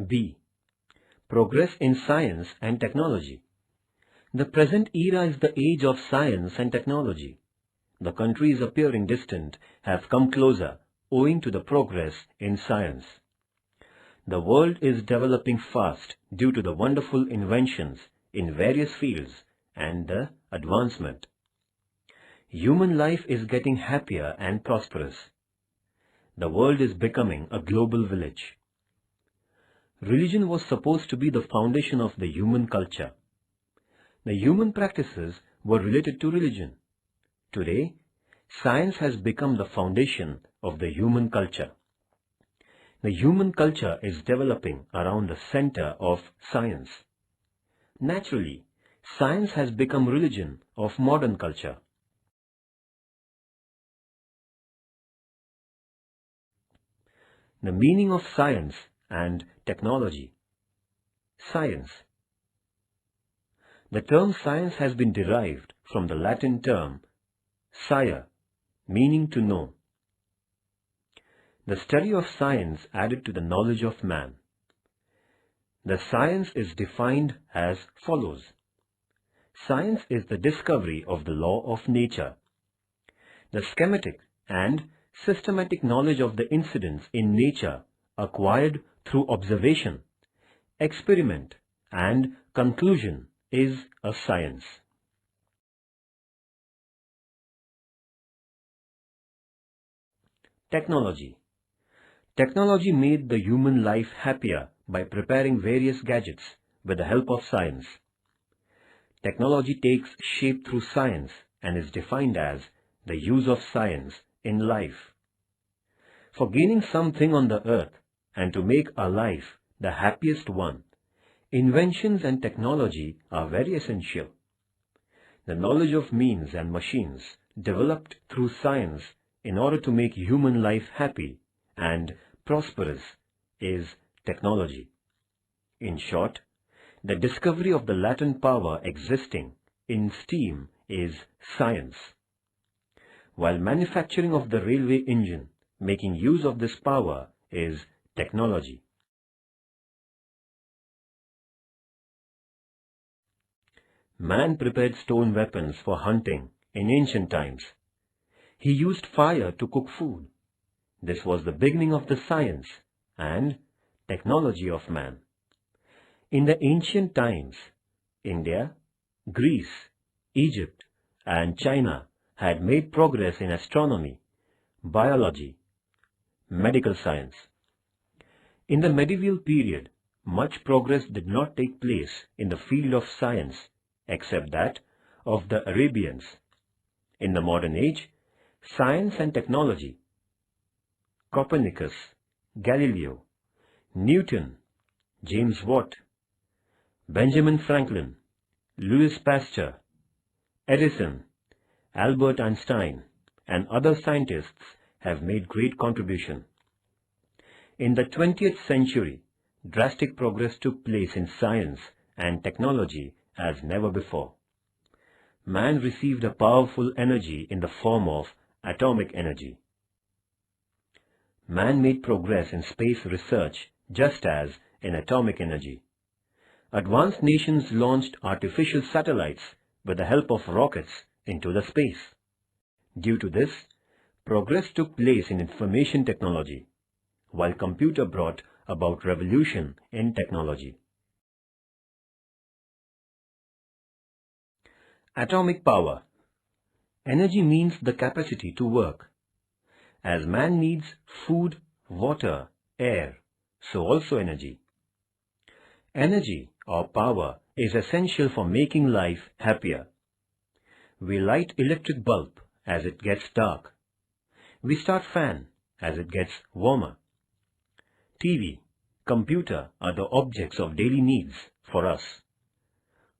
B. Progress in science and technology. The present era is the age of science and technology. The countries appearing distant have come closer owing to the progress in science. The world is developing fast due to the wonderful inventions in various fields and the advancement. Human life is getting happier and prosperous. The world is becoming a global village. Religion was supposed to be the foundation of the human culture. The human practices were related to religion. Today, science has become the foundation of the human culture. The human culture is developing around the center of science. Naturally, science has become religion of modern culture. The meaning of science and technology. Science. The term science has been derived from the Latin term scire, meaning to know. The study of science added to the knowledge of man. The science is defined as follows. Science is the discovery of the law of nature. The schematic and systematic knowledge of the incidents in nature acquired through observation, experiment, and conclusion is a science. Technology. Technology made the human life happier by preparing various gadgets with the help of science. Technology takes shape through science and is defined as the use of science in life. For gaining something on the earth and to make our life the happiest one, inventions and technology are very essential. The knowledge of means and machines developed through science in order to make human life happy and prosperous is technology. In short, the discovery of the latent power existing in steam is science, while manufacturing of the railway engine, making use of this power, is technology. Man prepared stone weapons for hunting in ancient times. He used fire to cook food. This was the beginning of the science and technology of man. In the ancient times, India, Greece, Egypt, and China had made progress in astronomy, biology, medical science. In the medieval period, much progress did not take place in the field of science except that of the Arabians. In the modern age, science and technology, Copernicus, Galileo, Newton, James Watt, Benjamin Franklin, Louis Pasteur, Edison, Albert Einstein, and other scientists have made great contribution. In the 20th century, drastic progress took place in science and technology as never before. Man received a powerful energy in the form of atomic energy. Man made progress in space research just as in atomic energy. Advanced nations launched artificial satellites with the help of rockets into the space. Due to this, progress took place in information technology, while computer brought about revolution in technology. Atomic power. Energy means the capacity to work. As man needs food, water, air, so also energy. Energy or power is essential for making life happier. We light electric bulb as it gets dark. We start fan as it gets warmer. TV, computer are the objects of daily needs for us.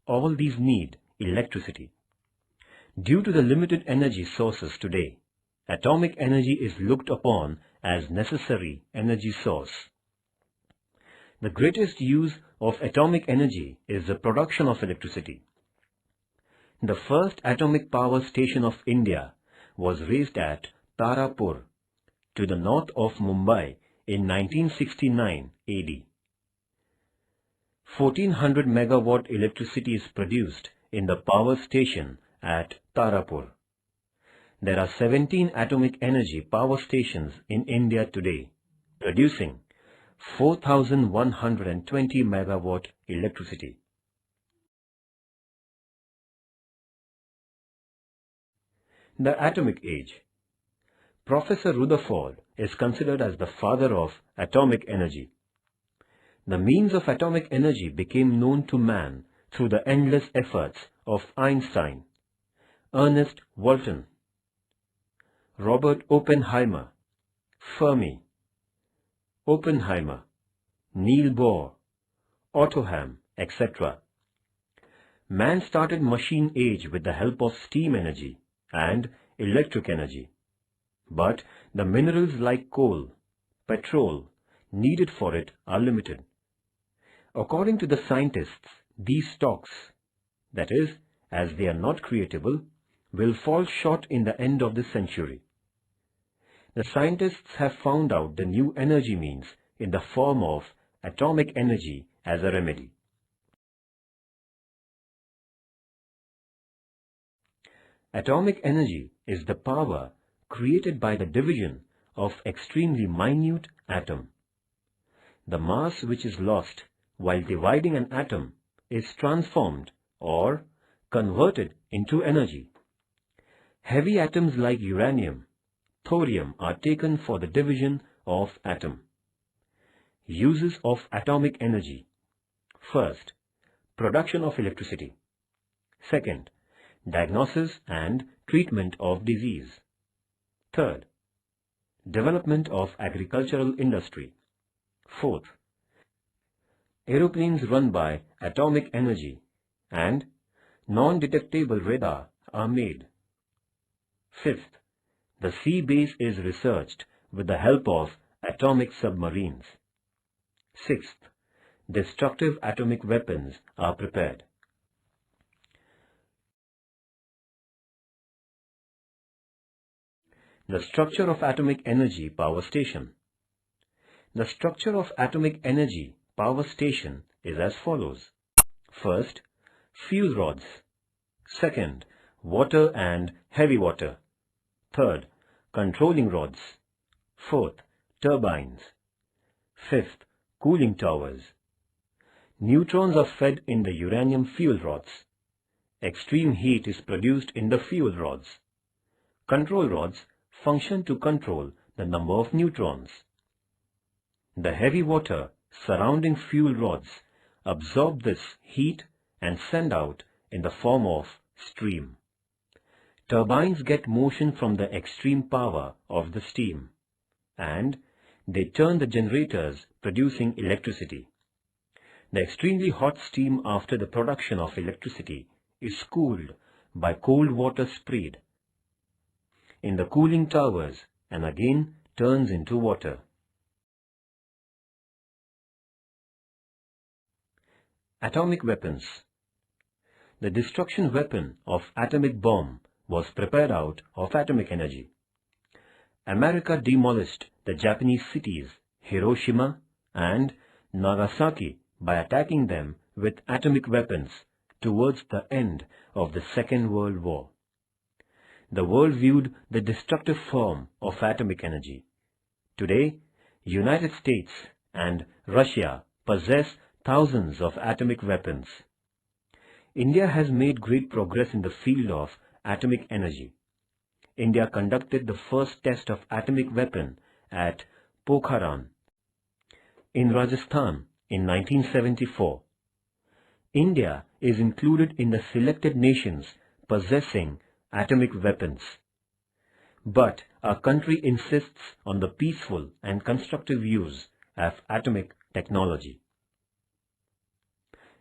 All these need electricity. Due to the limited energy sources today, atomic energy is looked upon as necessary energy source. The greatest use of atomic energy is the production of electricity. The first atomic power station of India was raised at Tarapur, to the north of Mumbai in 1969 AD. 1400 megawatt electricity is produced in the power station at Tarapur. There are 17 atomic energy power stations in India today, producing 4120 megawatt electricity. The atomic age. Professor Rutherford is considered as the father of atomic energy. The means of atomic energy became known to man through the endless efforts of Einstein, Ernest Walton, Robert Oppenheimer, Fermi, Oppenheimer, Niels Bohr, Otto Hahn, etc. Man started machine age with the help of steam energy and electric energy. But the minerals like coal, petrol, needed for it are limited. According to the scientists, these stocks, that is, as they are not creatable, will fall short in the end of this century. The scientists have found out the new energy means in the form of atomic energy as a remedy. Atomic energy is the power created by the division of extremely minute atom. The mass which is lost while dividing an atom is transformed or converted into energy. Heavy atoms like uranium, thorium are taken for the division of atom. Uses of atomic energy. First, production of electricity. Second, diagnosis and treatment of disease. Third, development of agricultural industry. Fourth, aeroplanes run by atomic energy and non-detectable radar are made. Fifth, the sea base is researched with the help of atomic submarines. Sixth, destructive atomic weapons are prepared. The structure of atomic energy power station. The structure of atomic energy power station is as follows. First, fuel rods. Second, water and heavy water. Third, controlling rods. Fourth, turbines. Fifth, cooling towers. Neutrons are fed in the uranium fuel rods. Extreme heat is produced in the fuel rods. Control rods function to control the number of neutrons. The heavy water surrounding fuel rods absorb this heat and send out in the form of steam. Turbines get motion from the extreme power of the steam, and they turn the generators producing electricity. The extremely hot steam after the production of electricity is cooled by cold water sprayed in the cooling towers and again turns into water. Atomic weapons. The destruction weapon of atomic bomb was prepared out of atomic energy. America demolished the Japanese cities Hiroshima and Nagasaki by attacking them with atomic weapons towards the end of the Second World War. The world viewed the destructive form of atomic energy. Today, United States and Russia possess thousands of atomic weapons. India has made great progress in the field of atomic energy. India conducted the first test of atomic weapon at Pokhran in Rajasthan in 1974. India is included in the selected nations possessing atomic weapons. But our country insists on the peaceful and constructive use of atomic technology.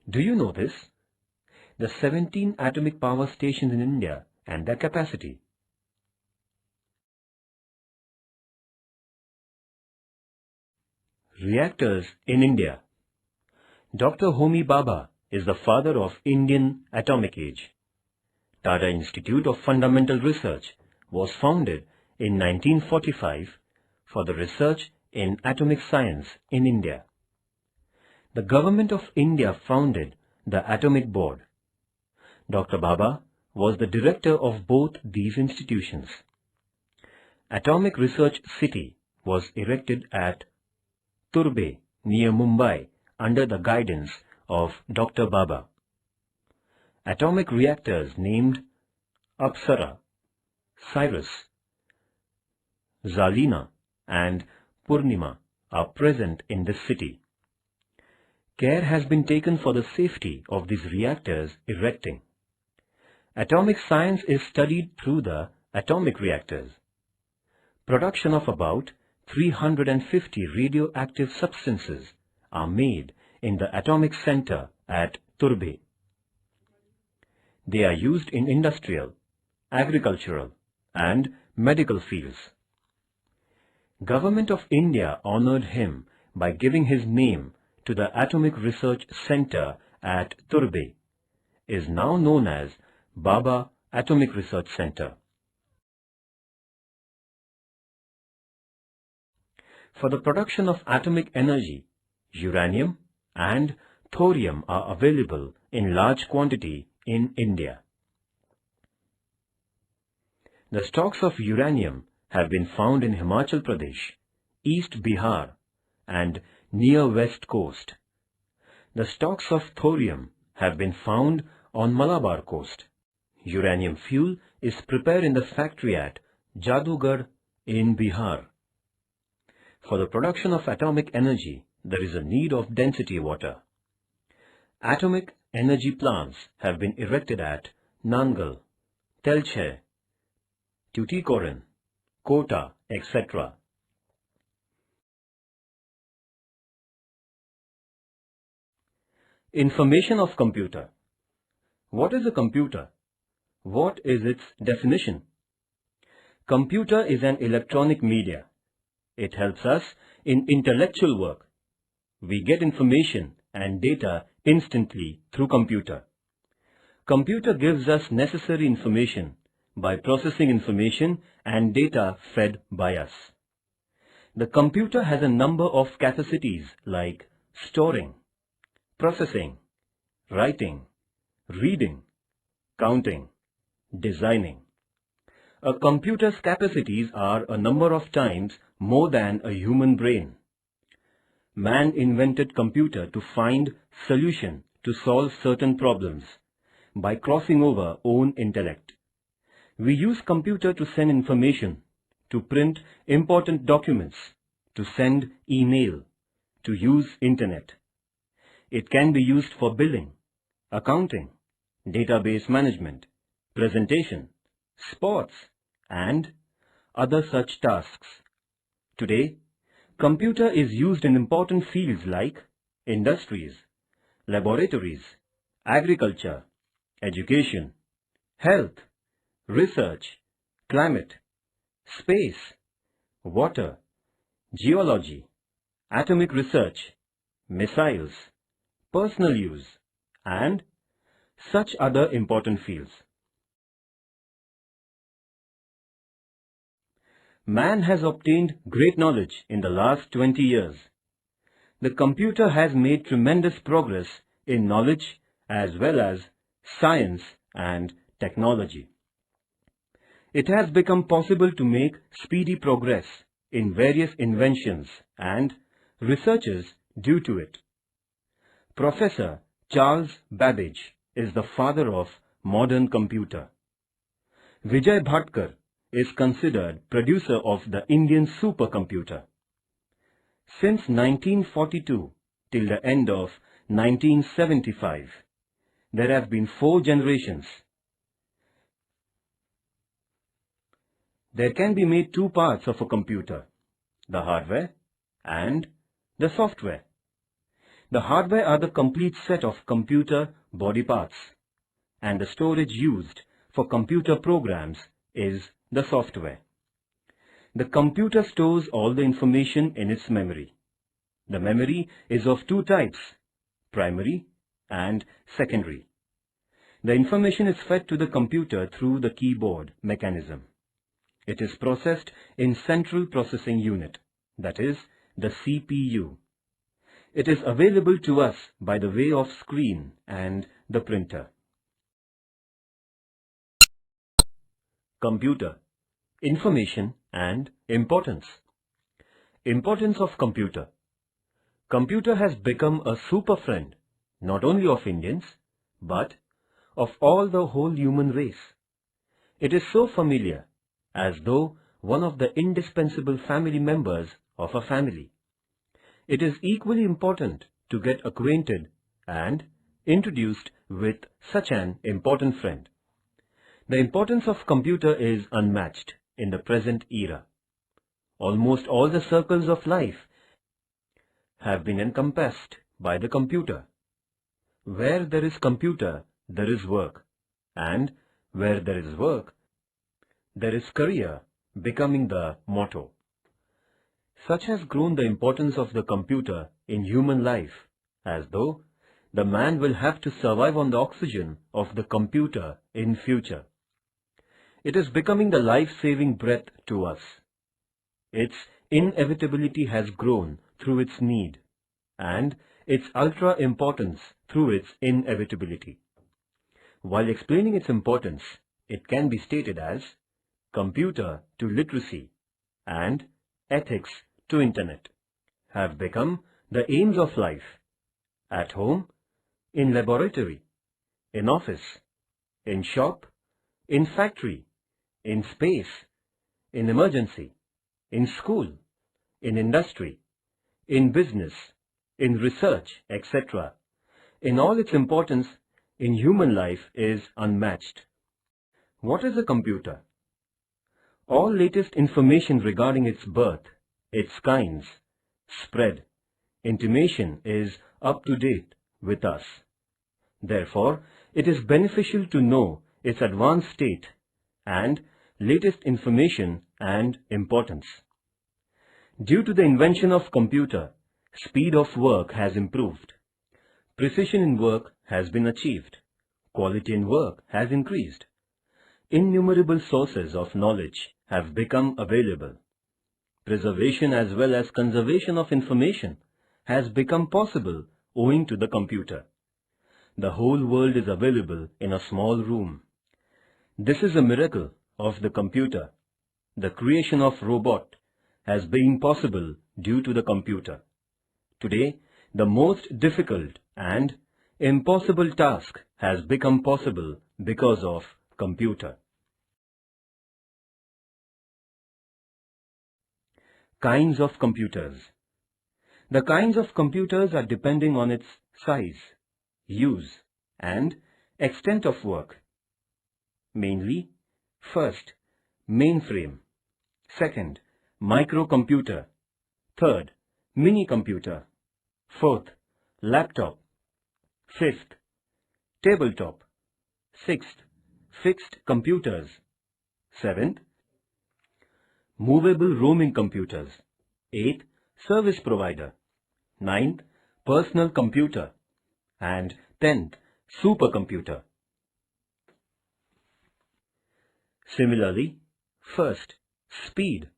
Do you know this? The 17 atomic power stations in India and their capacity. Reactors in India. Dr. Homi Baba is the father of Indian atomic age. Tata Institute of Fundamental Research was founded in 1945 for the research in atomic science in India. the Government of India founded the Atomic Board. Dr. Baba was the director of both these institutions. Atomic Research City was erected at Turbe near Mumbai under the guidance of Dr. Baba. Atomic reactors named Apsara, Cyrus, Zalina and Purnima are present in this city. Care has been taken for the safety of these reactors erecting. Atomic science is studied through the atomic reactors. Production of about 350 radioactive substances are made in the atomic center at Turbe. They are used in industrial, agricultural and medical fields. Government of India honored him by giving his name to the Atomic Research Center at Turbe, is now known as Baba Atomic Research Center. For the production of atomic energy, uranium and thorium are available in large quantity in India. The stocks of uranium have been found in Himachal Pradesh, East Bihar and near West Coast. The stocks of thorium have been found on Malabar coast. Uranium fuel is prepared in the factory at Jadugarh in Bihar. For the production of atomic energy, there is a need of density water. Atomic energy plants have been erected at Nangal, Telche, Tuticorin, Kota, etc. Information of computer. What is a computer? What is its definition? Computer is an electronic media. It helps us in intellectual work. We get information and data instantly through computer. Computer gives us necessary information by processing information and data fed by us. The computer has a number of capacities like storing, processing, writing, reading, counting, designing. A computer's capacities are a number of times more than a human brain. Man invented computer to find solution to solve certain problems by crossing over own intellect. We use computer to send information, to print important documents, to send email, to use internet. It can be used for billing, accounting, database management, presentation, sports, and other such tasks. Today, computer is used in important fields like industries, laboratories, agriculture, education, health, research, climate, space, water, geology, atomic research, missiles, personal use, and such other important fields. Man has obtained great knowledge in the last 20 years. The computer has made tremendous progress in knowledge as well as science and technology. It has become possible to make speedy progress in various inventions and researches due to it. Professor Charles Babbage is the father of modern computer. Vijay Bhatkar is considered producer of the Indian supercomputer. Since 1942 till the end of 1975, there have been 4 generations. There can be made 2 parts of a computer, the hardware and the software. The hardware are the complete set of computer body parts, and the storage used for computer programs is the software. The computer stores all the information in its memory. The memory is of 2 types, primary and secondary. The information is fed to the computer through the keyboard mechanism. It is processed in Central Processing Unit, that is, the CPU. It is available to us by the way of screen and the printer. Computer, information and importance. Importance of computer. Computer has become a super friend, not only of Indians, but of all the whole human race. It is so familiar, as though one of the indispensable family members of a family. It is equally important to get acquainted and introduced with such an important friend. The importance of computer is unmatched in the present era. Almost all the circles of life have been encompassed by the computer. Where there is computer, there is work, and where there is work, there is career, becoming the motto. Such has grown the importance of the computer in human life, as though the man will have to survive on the oxygen of the computer in future. It is becoming the life-saving breath to us. Its inevitability has grown through its need, and its ultra-importance through its inevitability. While explaining its importance, it can be stated as computer to literacy and ethics to internet have become the aims of life, at home, in laboratory, in office, in shop, in factory, in space, in emergency, in school, in industry, in business, in research, etc. In all its importance in human life is unmatched. What is a computer? All latest information regarding its birth, its kinds, spread, intimation is up to date with us. Therefore, it is beneficial to know its advanced state and latest information and importance. Due to the invention of computer, speed of work has improved. Precision in work has been achieved. Quality in work has increased. Innumerable sources of knowledge have become available. Preservation as well as conservation of information has become possible owing to the computer. The whole world is available in a small room. This is a miracle of the computer. The creation of robot has been possible due to the computer. Today, the most difficult and impossible task has become possible because of computer. Kinds of computers. The kinds of computers are depending on its size, use, and extent of work. Mainly, first, mainframe. Second, microcomputer. Third, mini-computer. Fourth, laptop. Fifth, tabletop. Sixth, fixed computers. Seventh, movable roaming computers. Eighth, service provider. Ninth, personal computer. And 10th, supercomputer. Similarly, first, speed.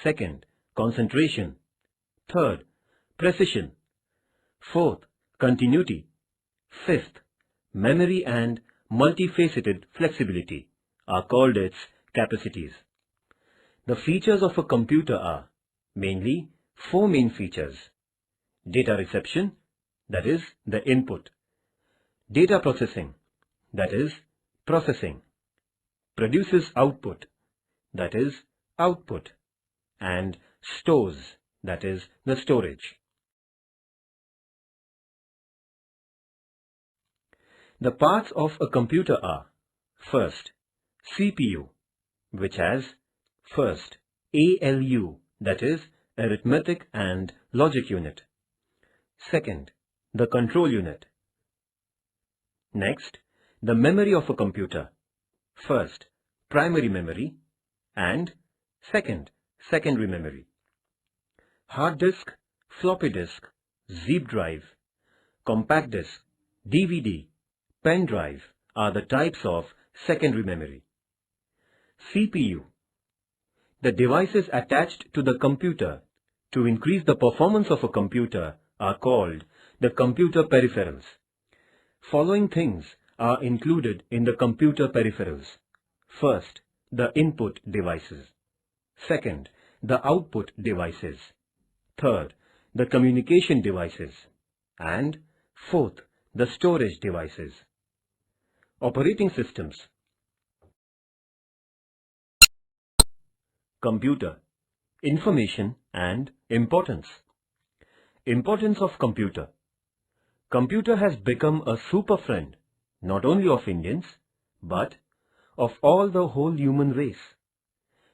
Second, concentration. Third, precision. Fourth, continuity. Fifth, memory and multifaceted flexibility are called its capacities. The features of a computer are mainly four main features. Data reception, that is the input. Data processing, that is processing. Produces output, that is output. And stores, that is the storage. The parts of a computer are, first, CPU, which has, first, ALU, that is arithmetic and logic unit. Second, the control unit. Next, the memory of a computer. First, primary memory, and second, secondary memory. Hard disk, floppy disk, zip drive, compact disk, DVD, pen drive are the types of secondary memory. CPU. The devices attached to the computer to increase the performance of a computer are called the computer peripherals. Following things are included in the computer peripherals. First, the input devices. Second, the output devices. Third, the communication devices. And fourth, the storage devices. Operating systems. Computer. Information and importance. Importance of computer. Computer has become a super friend, not only of Indians, but of all the whole human race.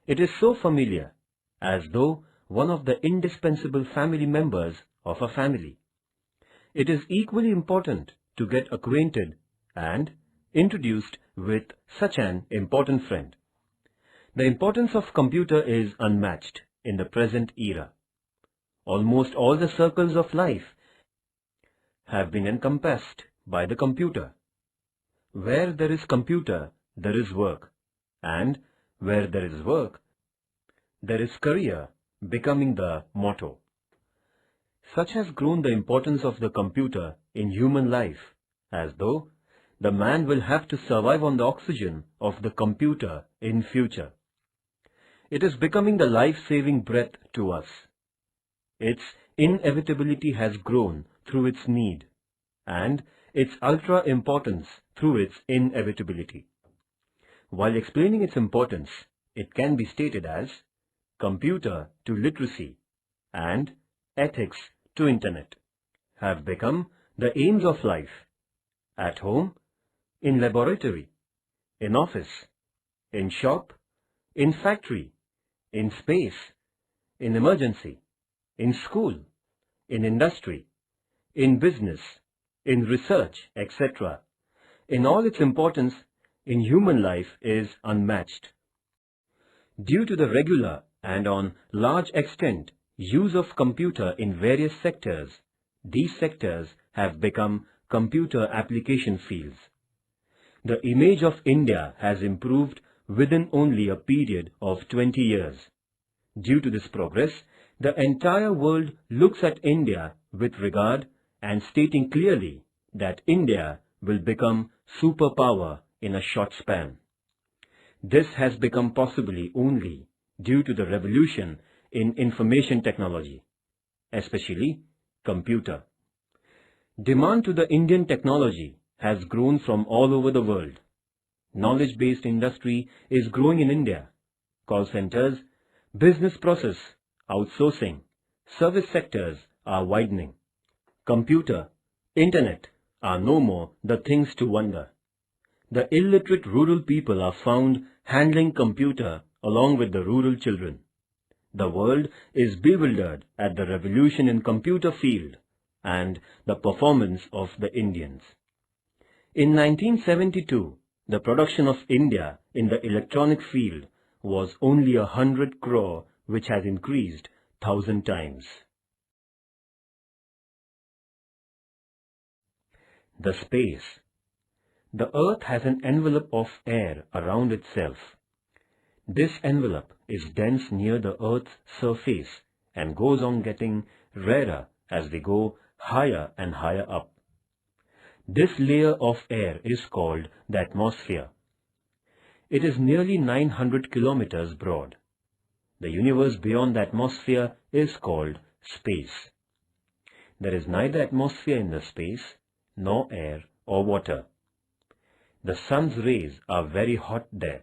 It is so familiar, as though one of the indispensable family members of a family. It is equally important to get acquainted and introduced with such an important friend. The importance of computer is unmatched in the present era. Almost all the circles of life have been encompassed by the computer. Where there is computer, there is work, and where there is work, there is career, becoming the motto. Such has grown the importance of the computer in human life, as though the man will have to survive on the oxygen of the computer in future. It is becoming the life-saving breath to us. Its inevitability has grown through its need, and its ultra-importance through its inevitability. While explaining its importance, it can be stated as computer to literacy and ethics to internet have become the aims of life, at home, in laboratory, in office, in shop, in factory, in space, in emergency, in school, in industry, in business, in research, etc. In all its importance in human life is unmatched. Due to the regular and on large extent use of computer in various sectors, these sectors have become computer application fields. The image of India has improved within only a period of 20 years. Due to this progress, the entire world looks at India with regard and stating clearly that India will become superpower in a short span. This has become possibly only due to the revolution in information technology, especially computer. Demand to the Indian technology has grown from all over the world. Knowledge-based industry is growing in India. Call centers, business process, outsourcing, service sectors are widening. Computer, internet are no more the things to wonder. The illiterate rural people are found handling computer along with the rural children. The world is bewildered at the revolution in computer field and the performance of the Indians. In 1972, the production of India in the electronic field was only 100 crore, which has increased 1,000 times. The space. The earth has an envelope of air around itself. This envelope is dense near the earth's surface and goes on getting rarer as we go higher and higher up. This layer of air is called the atmosphere. It is nearly 900 kilometers broad. The universe beyond the atmosphere is called space. There is neither atmosphere in the space, nor air or water. The sun's rays are very hot there.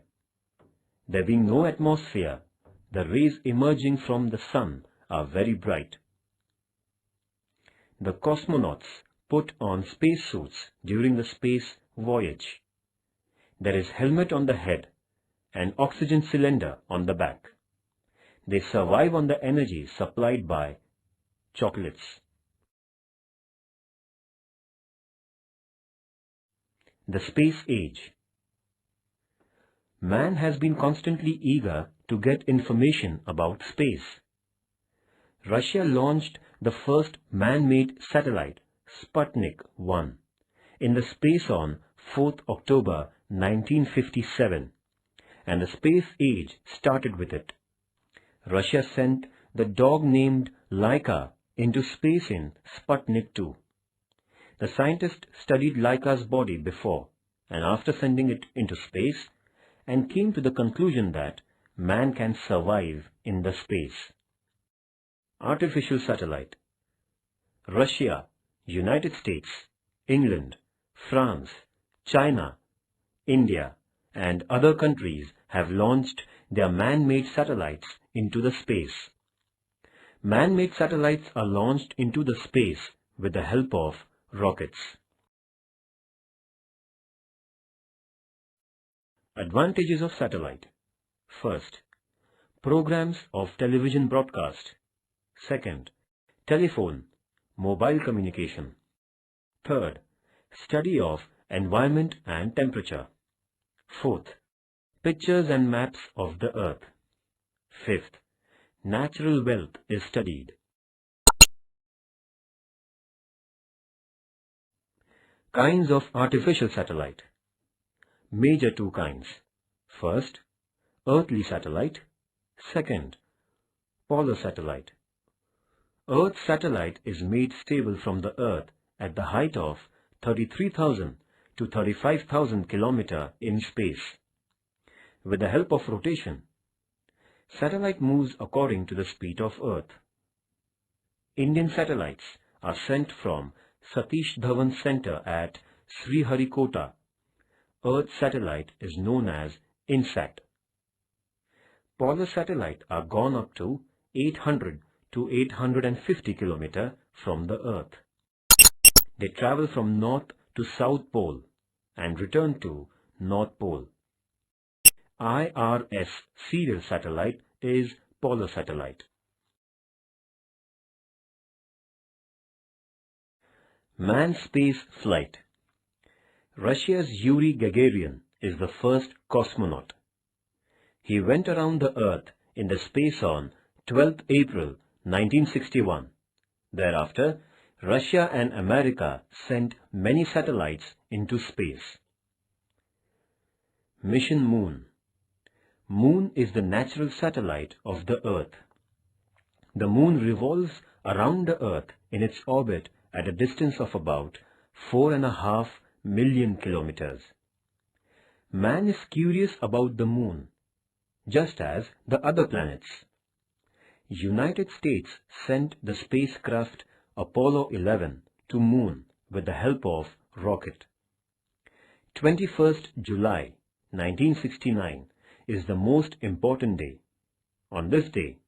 There being no atmosphere, the rays emerging from the sun are very bright. The cosmonauts put on spacesuits during the space voyage. There is helmet on the head and oxygen cylinder on the back. They survive on the energy supplied by chocolates. The space age. Man has been constantly eager to get information about space. Russia launched the first man-made satellite, Sputnik 1, in the space on 4th October 1957, and the space age started with it. Russia sent the dog named Laika into space in Sputnik 2. The scientist studied Laika's body before and after sending it into space and came to the conclusion that man can survive in the space. Artificial satellite. Russia, United States, England, France, China, India, and other countries have launched their man-made satellites into the space. Man-made satellites are launched into the space with the help of rockets. Advantages of satellite. First, programs of television broadcast. Second, telephone, mobile communication. Third, study of environment and temperature. Fourth, pictures and maps of the earth. Fifth, natural wealth is studied. Kinds of artificial satellite. Major two kinds. First, earthly satellite. Second, polar satellite. Earth's satellite is made stable from the Earth at the height of 33,000 to 35,000 km in space. With the help of rotation, satellite moves according to the speed of Earth. Indian satellites are sent from Satish Dhawan Center at Sriharikota. Earth's satellite is known as INSAT. Polar satellites are gone up to 800 to 850 km from the Earth. They travel from North to South Pole and return to North Pole. IRS serial satellite is polar satellite. Manned space flight. Russia's Yuri Gagarin is the first cosmonaut. He went around the Earth in the space on 12th April 1961. Thereafter, Russia and America sent many satellites into space. Mission Moon. Moon is the natural satellite of the Earth. The Moon revolves around the Earth in its orbit at a distance of about 4.5 million kilometers. Man is curious about the Moon, just as the other planets. United States sent the spacecraft Apollo 11 to Moon with the help of rocket. 21st July 1969 is the most important day. On this day,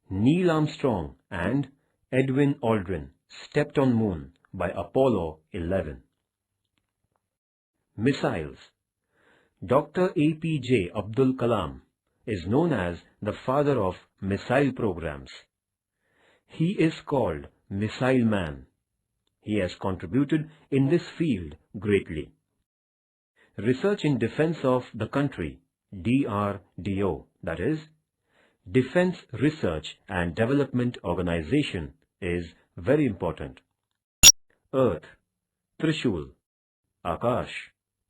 Neil Armstrong and Edwin Aldrin stepped on Moon by Apollo 11. Missiles. Dr. APJ Abdul Kalam is known as the father of missile programs. He is called Missile Man. He has contributed in this field greatly. Research in defense of the country, DRDO, that is, Defense Research and Development Organization, is very important. Earth, Trishul, Akash,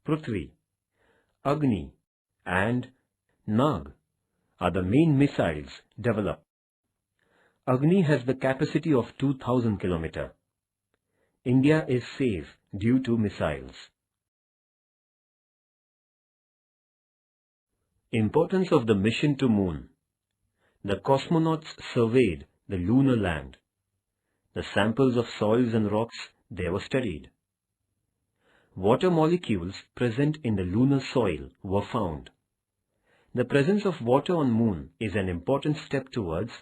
Prithvi, Agni and Nag are the main missiles developed. Agni has the capacity of 2000 km. India is safe due to missiles. Importance of the mission to Moon. The cosmonauts surveyed the lunar land. The samples of soils and rocks there were studied. Water molecules present in the lunar soil were found. The presence of water on Moon is an important step towards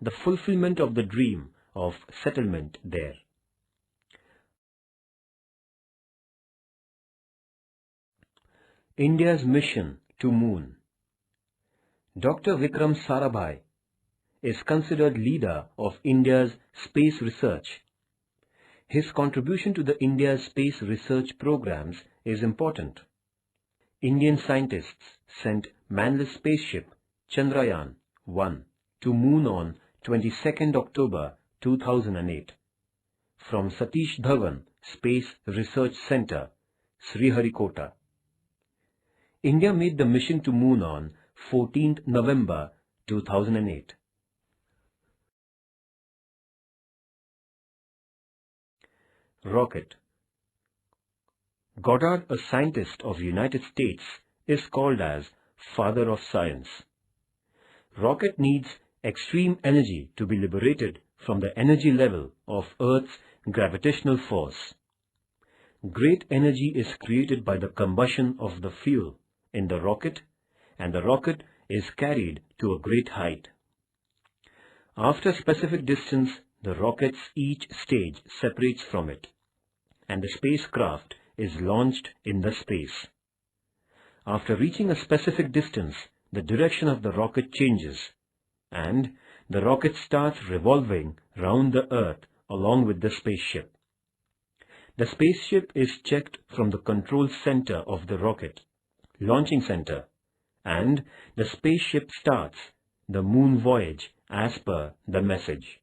the fulfillment of the dream of settlement there. India's mission to Moon. Dr. Vikram Sarabhai is considered leader of India's space research. His contribution to the India's space research programs is important. Indian scientists sent manless spaceship Chandrayaan-1 to Moon on 22nd October 2008 from Satish Dhawan Space Research Center, Sriharikota. India made the mission to Moon on 14th November 2008. Rocket. Goddard, a scientist of the United States, is called as Father of Science. Rocket needs extreme energy to be liberated from the energy level of Earth's gravitational force. Great energy is created by the combustion of the fuel in the rocket, and the rocket is carried to a great height. After a specific distance, the rocket's each stage separates from it, and the spacecraft is launched in the space. After reaching a specific distance, the direction of the rocket changes, and the rocket starts revolving round the Earth along with the spaceship. The spaceship is checked from the control center of the rocket, launching center, and the spaceship starts the moon voyage as per the message.